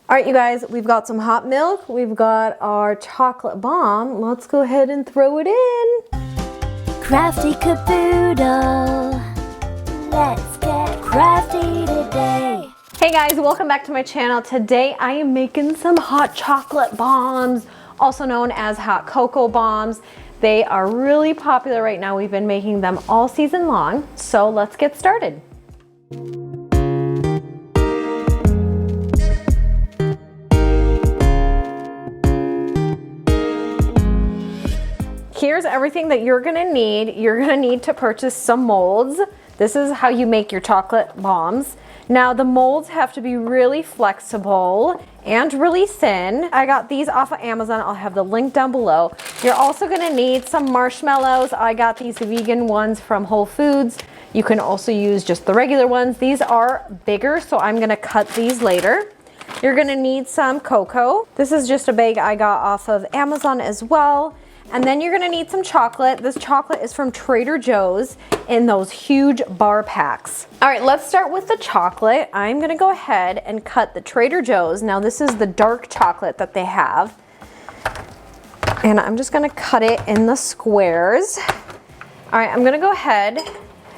All right, you guys, we've got some hot milk. We've got our chocolate bomb. Let's go ahead and throw it in. Crafty Caboodle. Let's get crafty today. Hey guys, welcome back to my channel. Today I am making some hot chocolate bombs, also known as hot cocoa bombs. They are really popular right now. We've been making them all season long. So let's get started. Here's everything that you're gonna need. You're gonna need to purchase some molds. This is how you make your chocolate bombs. Now the molds have to be really flexible and really thin. I got these off of Amazon. I'll have the link down below. You're also gonna need some marshmallows. I got these vegan ones from Whole Foods. You can also use just the regular ones. These are bigger, so I'm gonna cut these later. You're gonna need some cocoa. This is just a bag I got off of Amazon as well. And then you're gonna need some chocolate. This chocolate is from Trader Joe's in those huge bar packs. All right, let's start with the chocolate. I'm gonna go ahead and cut the Trader Joe's. Now this is the dark chocolate that they have. And I'm just gonna cut it in the squares. All right, I'm gonna go ahead.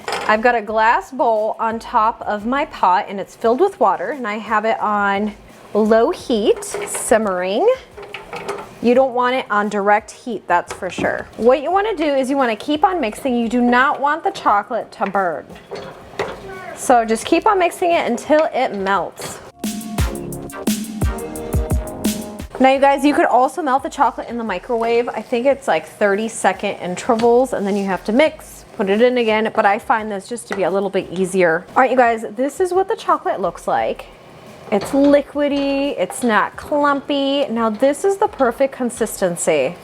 I've got a glass bowl on top of my pot and it's filled with water and I have it on low heat, simmering. You don't want it on direct heat, that's for sure. What you want to do is you want to keep on mixing. You do not want the chocolate to burn. So just keep on mixing it until it melts. Now you guys, you could also melt the chocolate in the microwave. I think it's like 30-second intervals and then you have to mix, put it in again, but I find this just to be a little bit easier. All right, you guys, this is what the chocolate looks like. It's liquidy, it's not clumpy. Now this is the perfect consistency.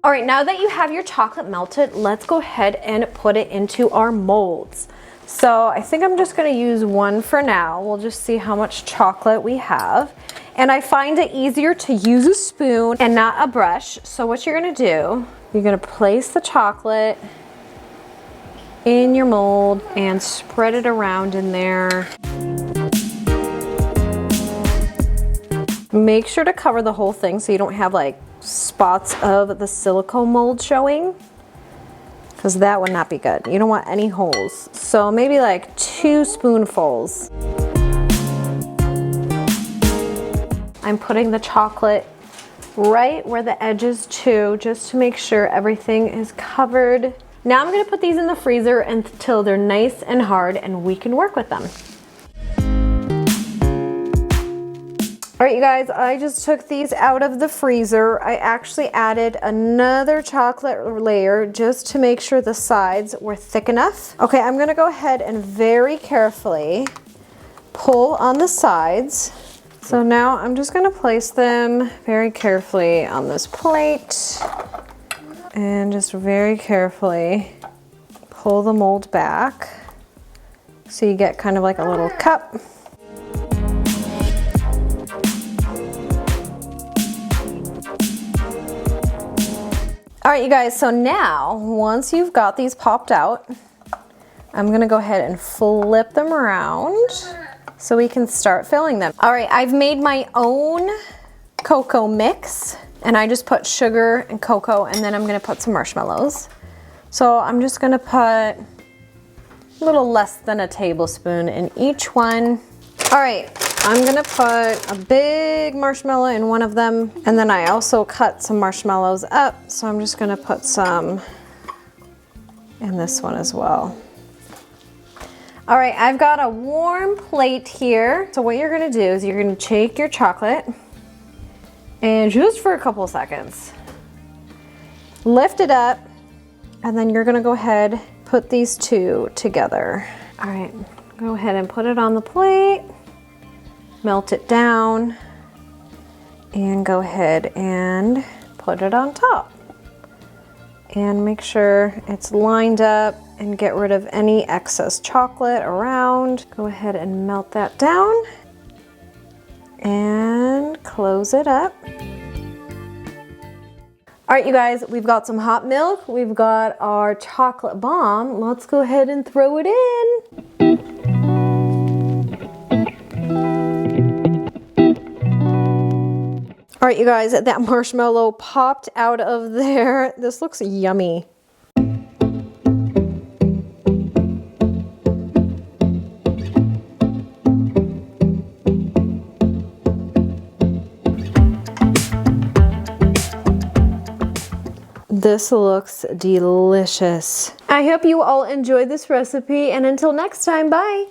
All right, now that you have your chocolate melted, let's go ahead and put it into our molds. So I think I'm just gonna use one for now. We'll just see how much chocolate we have. And I find it easier to use a spoon and not a brush. So what you're gonna do, you're gonna place the chocolate in your mold and spread it around in there. Make sure to cover the whole thing so you don't have like spots of the silicone mold showing, because that would not be good. You don't want any holes. So maybe like 2 spoonfuls. I'm putting the chocolate right where the edge is too, just to make sure everything is covered. Now I'm gonna put these in the freezer until they're nice and hard and we can work with them. All right, you guys, I just took these out of the freezer. I actually added another chocolate layer just to make sure the sides were thick enough. Okay, I'm gonna go ahead and very carefully pull on the sides. So now I'm just gonna place them very carefully on this plate. And just very carefully pull the mold back so you get kind of like a little cup. All right, you guys, so now once you've got these popped out, I'm gonna go ahead and flip them around so we can start filling them. All right, I've made my own cocoa mix. And I just put sugar and cocoa and then I'm gonna put some marshmallows. So I'm just gonna put a little less than a tablespoon in each one. All right, I'm gonna put a big marshmallow in one of them. And then I also cut some marshmallows up. So I'm just gonna put some in this one as well. All right, I've got a warm plate here. So what you're gonna do is you're gonna shake your chocolate and just for a couple of seconds, lift it up, and then you're gonna go ahead, put these two together. All right, go ahead and put it on the plate, melt it down, and go ahead and put it on top. And make sure it's lined up and get rid of any excess chocolate around. Go ahead and melt that down. And close it up. All right, you guys, we've got some hot milk. We've got our chocolate bomb. Let's go ahead and throw it in. All right, you guys, that marshmallow popped out of there. This looks yummy. This looks delicious. I hope you all enjoyed this recipe, and until next time, bye.